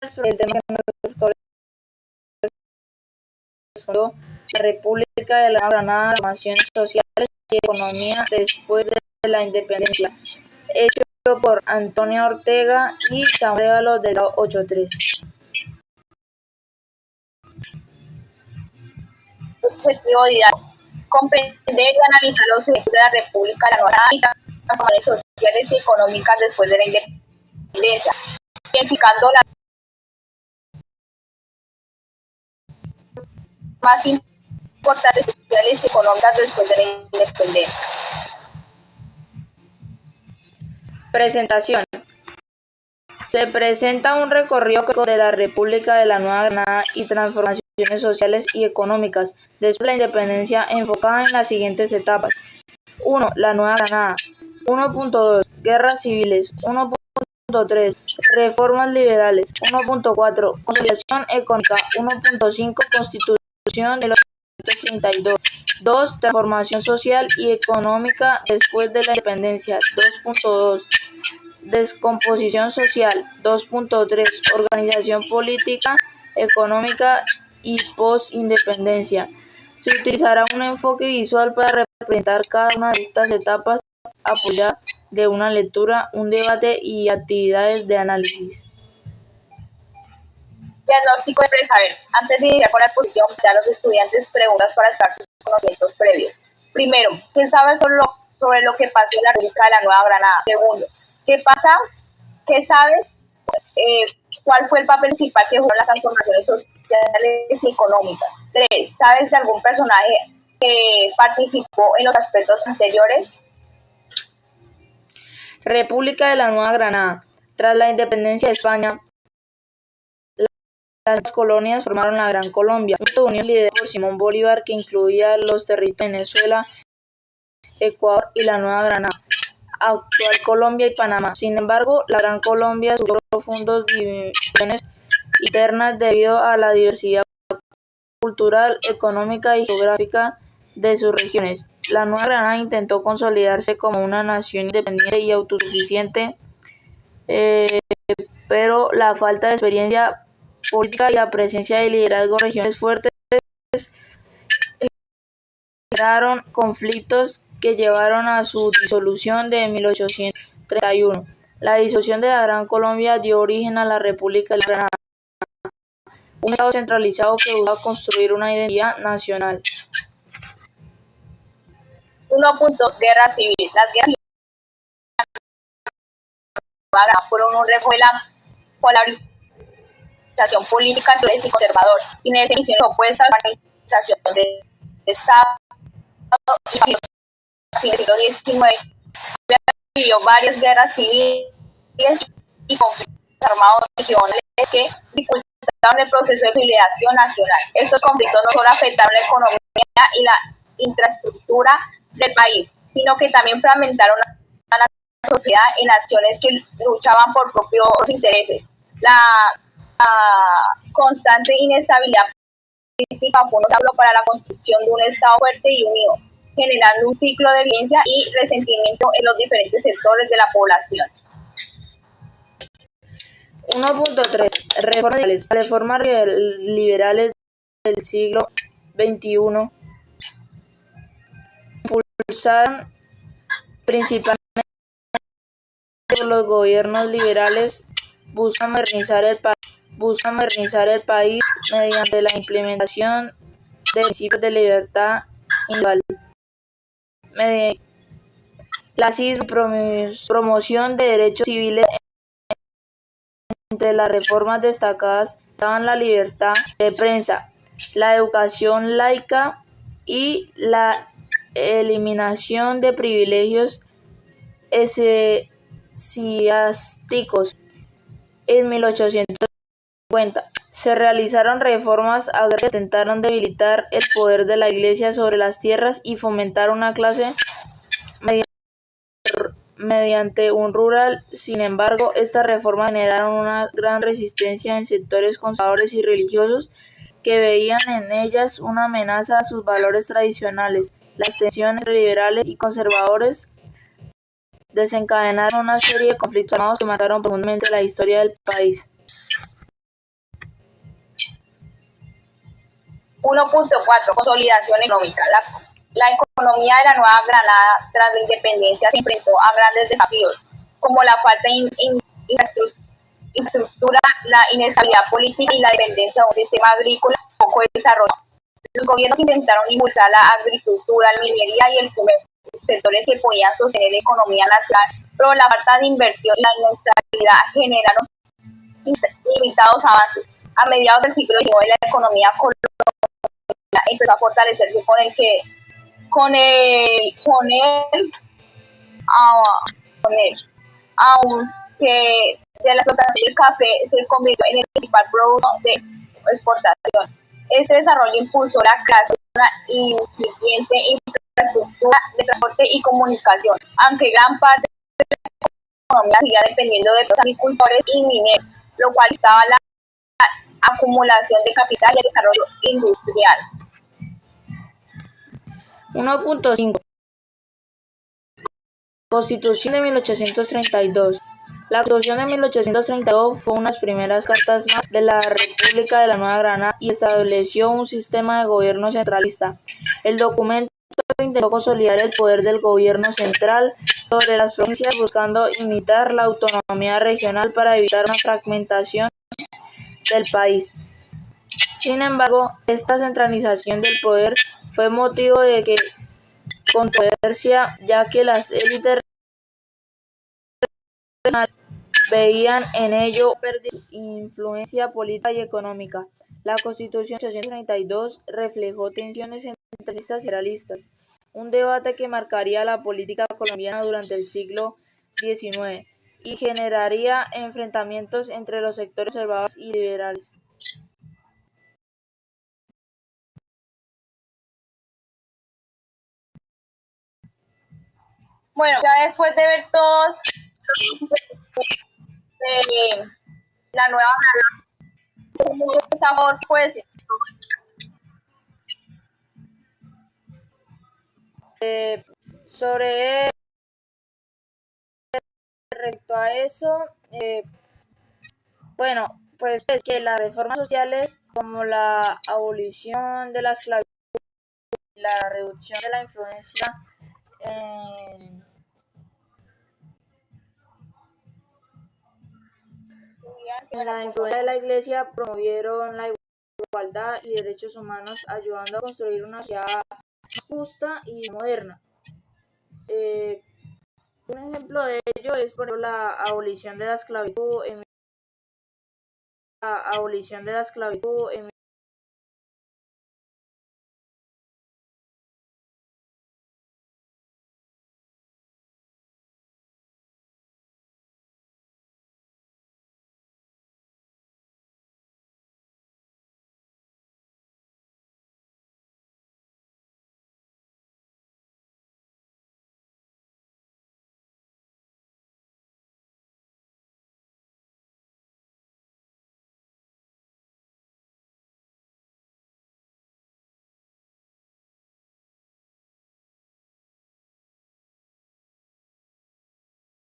el tema que nos correspondió, la República de la Nueva Granada, transformaciones sociales y economía después de la independencia, hecho por Antonio Ortega y Samuel Arévalo del grado 8.3. Objetivo didáctico: comprender y analizar los efectos de la República de la Nueva Granada y las transformaciones sociales y económicas después de la independencia, identificando las más importantes sociales y económicas después de la independencia. Presentación. Se presenta un recorrido de la República de la Nueva Granada y transformaciones sociales y económicas después de la independencia, enfocada en las siguientes etapas. 1. La Nueva Granada. 1.2. Guerras civiles. 1.3. Reformas liberales. 1.4. Consolidación económica. 1.5. Constitución de 1932. 2. Transformación social y económica después de la independencia. 2.2. Descomposición social. 2.3. Organización política, económica y post-independencia. Se utilizará un enfoque visual para representar cada una de estas etapas, apoyada de una lectura, un debate y actividades de análisis. Diagnóstico de presaber. Antes de iniciar con la exposición, a los estudiantes preguntas para sacar sus conocimientos previos. Primero, ¿qué sabes sobre lo que pasó en la República de la Nueva Granada? Segundo, ¿qué sabes? ¿Cuál fue el papel principal que jugaron las transformaciones sociales y económicas? 3. ¿Sabes de algún personaje que participó en los aspectos anteriores? República de la Nueva Granada. Tras la independencia de España, las colonias formaron la Gran Colombia, una unión liderada por Simón Bolívar que incluía los territorios de Venezuela, Ecuador y la Nueva Granada, actual Colombia y Panamá. Sin embargo, la Gran Colombia sufrió profundas divisiones internas debido a la diversidad cultural, económica y geográfica de sus regiones. La Nueva Granada intentó consolidarse como una nación independiente y autosuficiente, pero la falta de experiencia política y la presencia de liderazgos regionales fuertes generaron conflictos que llevaron a su disolución de 1831. La disolución de la Gran Colombia dio origen a la República de la Granada, un estado centralizado que buscaba construir una identidad nacional. 1. Guerra civil. Las guerras civiles fueron un reflejo de la polarización política entre y conservador, y en definiciones opuestas a la organización del Estado y el siglo XIX. Vivió varias guerras civiles y conflictos armados regionales que dificultaron el proceso de liberación nacional. Estos conflictos no solo afectaron la economía y la infraestructura del país, sino que también fragmentaron a la sociedad en acciones que luchaban por propios intereses. La constante inestabilidad política fue un obstáculo para la construcción de un Estado fuerte y unido, generando un ciclo de violencia y resentimiento en los diferentes sectores de la población. 1.3. Reformas liberales del siglo XXI, impulsadas principalmente por los gobiernos liberales, buscan modernizar el país mediante la implementación de principios de libertad individual, clasismo y promoción de derechos civiles. Entre las reformas destacadas estaban la libertad de prensa, la educación laica y la eliminación de privilegios eclesiásticos. En 1850 se realizaron reformas agrarias que intentaron debilitar el poder de la Iglesia sobre las tierras y fomentar una clase mediante un rural. Sin embargo, estas reformas generaron una gran resistencia en sectores conservadores y religiosos que veían en ellas una amenaza a sus valores tradicionales. Las tensiones entre liberales y conservadores desencadenaron una serie de conflictos armados que marcaron profundamente la historia del país. 1.4. Consolidación económica. La economía de la Nueva Granada tras la independencia se enfrentó a grandes desafíos, como la falta de infraestructura, la inestabilidad política y la dependencia de un sistema agrícola poco desarrollado. Los gobiernos intentaron impulsar la agricultura, la minería y el comercio, sectores que podían sostener la economía nacional, pero la falta de inversión y la inestabilidad generaron limitados avances. A mediados del siglo XIX, la economía colombiana empezó a fortalecerse aunque de la explotación del café se convirtió en el principal producto de exportación. Este desarrollo impulsó la creación de una incipiente infraestructura de transporte y comunicación, aunque gran parte de la economía seguía dependiendo de los agricultores y mineros, lo cual limitaba la acumulación de capital y el desarrollo industrial. 1.5. Constitución de 1832. La Constitución de 1832 fue una de las primeras cartas más de la República de la Nueva Granada y estableció un sistema de gobierno centralista. El documento intentó consolidar el poder del gobierno central sobre las provincias, buscando limitar la autonomía regional para evitar una fragmentación del país. Sin embargo, esta centralización del poder fue motivo de controversia, ya que las élites veían en ello pérdida de influencia política y económica. La Constitución de 1832 reflejó tensiones entre centralistas y federalistas, un debate que marcaría la política colombiana durante el siglo XIX y generaría enfrentamientos entre los sectores conservadores y liberales. Bueno, ya después de ver todos la Nueva Granada, pues Sobre respecto a eso, bueno, pues que las reformas sociales como la abolición de la esclavitud y la reducción de la influencia en la influencia de la Iglesia promovieron la igualdad y derechos humanos, ayudando a construir una sociedad justa y moderna. Un ejemplo de ello es, por ejemplo, la abolición de la esclavitud en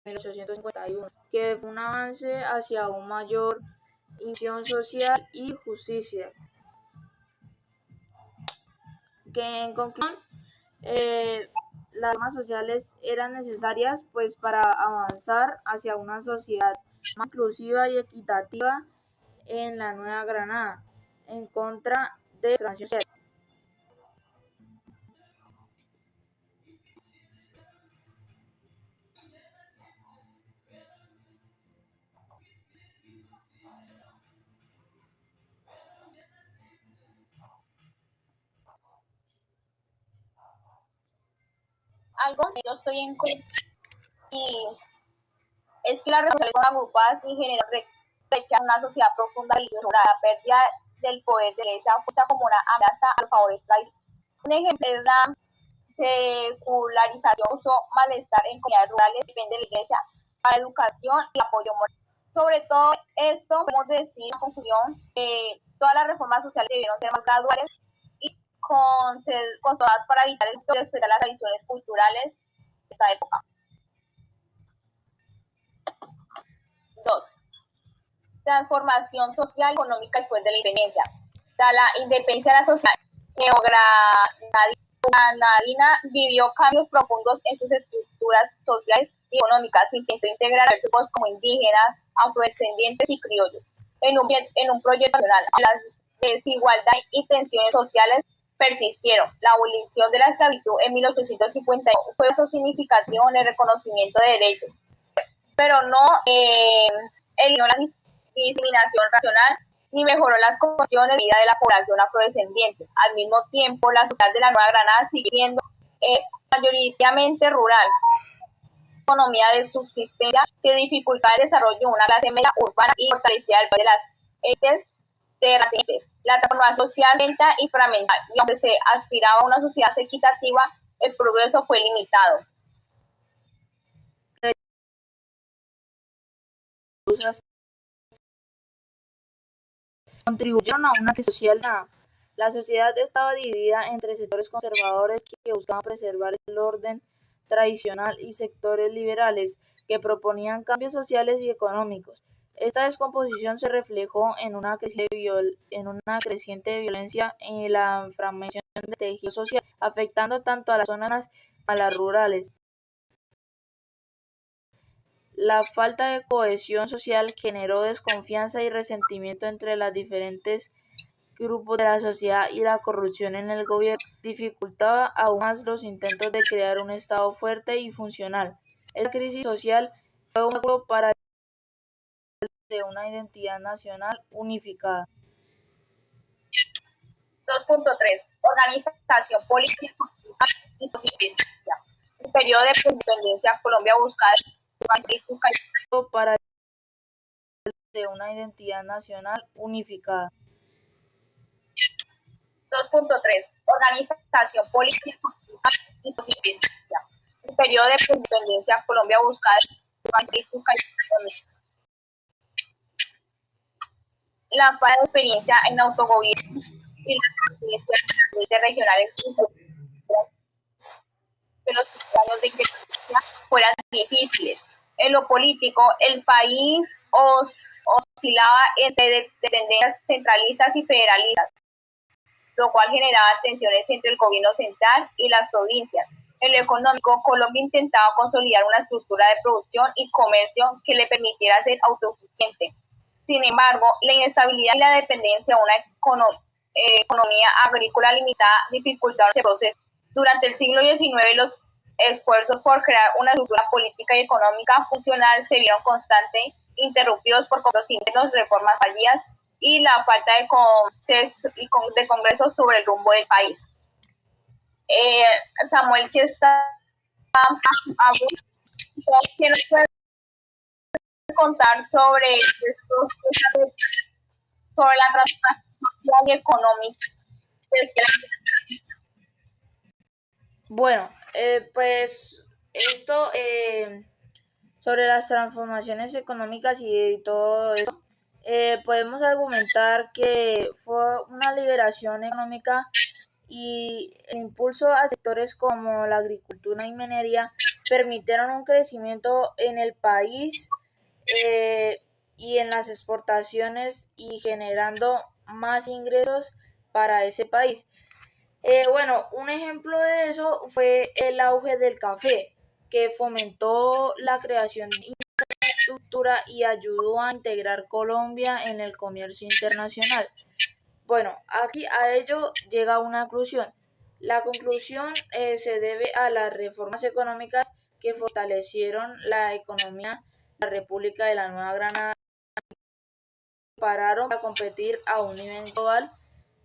en 1851, que fue un avance hacia una mayor inclusión social y justicia. Que en conclusión, las normas sociales eran necesarias pues para avanzar hacia una sociedad más inclusiva y equitativa en la Nueva Granada, en contra de la transformación social. algo que yo estoy en contra y es que las redes son agrupadas y generan rechazo en una sociedad profunda y la pérdida del poder de la iglesia puesta como una amenaza al favor tradicional. Un ejemplo es la secularización, uso malestar en comunidades rurales, depende de la iglesia para educación y apoyo moral. Sobre todo esto, podemos decir en conclusión que todas las reformas sociales debieron ser más graduales y controladas para evitar el respeto a las tradiciones culturales de esta época. 2. Transformación social y económica después de la independencia. Tras la independencia de la sociedad neogranadina vivió cambios profundos en sus estructuras sociales y económicas. Intentó integrar a grupos como indígenas, afrodescendientes y criollos en un proyecto nacional. Las desigualdades y tensiones sociales persistieron. La abolición de la esclavitud en 1851 fue un paso significativo en el reconocimiento de derechos, pero no eliminó la discriminación racial ni mejoró las condiciones de vida de la población afrodescendiente. Al mismo tiempo, la sociedad de la Nueva Granada sigue siendo mayoritariamente rural, economía de subsistencia que dificultaba el desarrollo de una clase media urbana y fortalecía el poder de las élites terratenientes. La transformación social lenta y fragmental, y aunque se aspiraba a una sociedad equitativa, el progreso fue limitado. Contribuyeron a una crisis social. La sociedad estaba dividida entre sectores conservadores que buscaban preservar el orden tradicional y sectores liberales que proponían cambios sociales y económicos. Esta descomposición se reflejó en una creciente violencia y la fragmentación del tejido social, afectando tanto a las zonas como a las rurales. La falta de cohesión social generó desconfianza y resentimiento entre los diferentes grupos de la sociedad, y la corrupción en el gobierno dificultaba aún más los intentos de crear un Estado fuerte y funcional. Esta crisis social fue un obstáculo para el de una identidad nacional unificada. 2.3. Organización política y posibilidad. El periodo de independencia, Colombia buscaba para el de una identidad nacional unificada. 2.3. Organización política y posibilidad. El periodo de independencia, Colombia buscaba la falta de experiencia en autogobierno y las experiencias regionales que los años de independencia fueran difíciles. En lo político, el país oscilaba entre tendencias centralistas y federalistas, lo cual generaba tensiones entre el gobierno central y las provincias. En lo económico, Colombia intentaba consolidar una estructura de producción y comercio que le permitiera ser autosuficiente. Sin embargo, la inestabilidad y la dependencia de una economía agrícola limitada dificultaron este proceso. Durante el siglo XIX, los esfuerzos por crear una estructura política y económica funcional se vieron constantemente interrumpidos por conflictos internos, reformas fallidas y la falta de congreso sobre el rumbo del país. Samuel, ¿qué nos puede contar sobre la transformación social y económica? Bueno, pues esto sobre las transformaciones económicas y todo eso, podemos argumentar que fue una liberación económica y el impulso a sectores como la agricultura y minería permitieron un crecimiento en el país y en las exportaciones y generando más ingresos para ese país. Bueno, un ejemplo de eso fue el auge del café, que fomentó la creación de infraestructura y ayudó a integrar Colombia en el comercio internacional. Bueno, aquí a ello llega una conclusión. La conclusión se debe a las reformas económicas que fortalecieron la economía de la República de la Nueva Granada y pararon a competir a un nivel global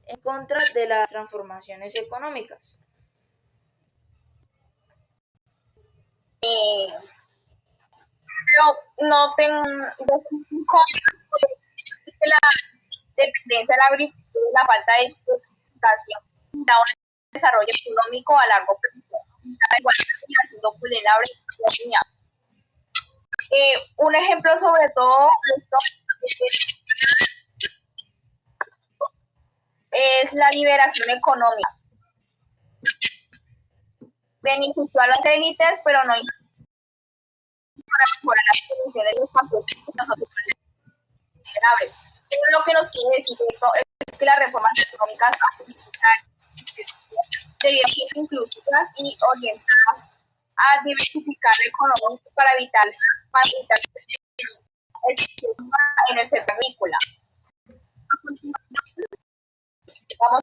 en contra de las transformaciones económicas. No tengo la dependencia de la agricultura y la falta de educación da un desarrollo económico a largo plazo, haciendo vulnerable la economía. Un ejemplo sobre todo esto es la liberación económica. Benefició a las élites, pero no para mejorar las condiciones de los campesinos y nosotros vulnerables. Lo que nos quiere decir esto es que las reformas económicas debieron ser inclusivas y orientadas a diversificar la economía para evitar el sistema en el sector agrícola. Vamos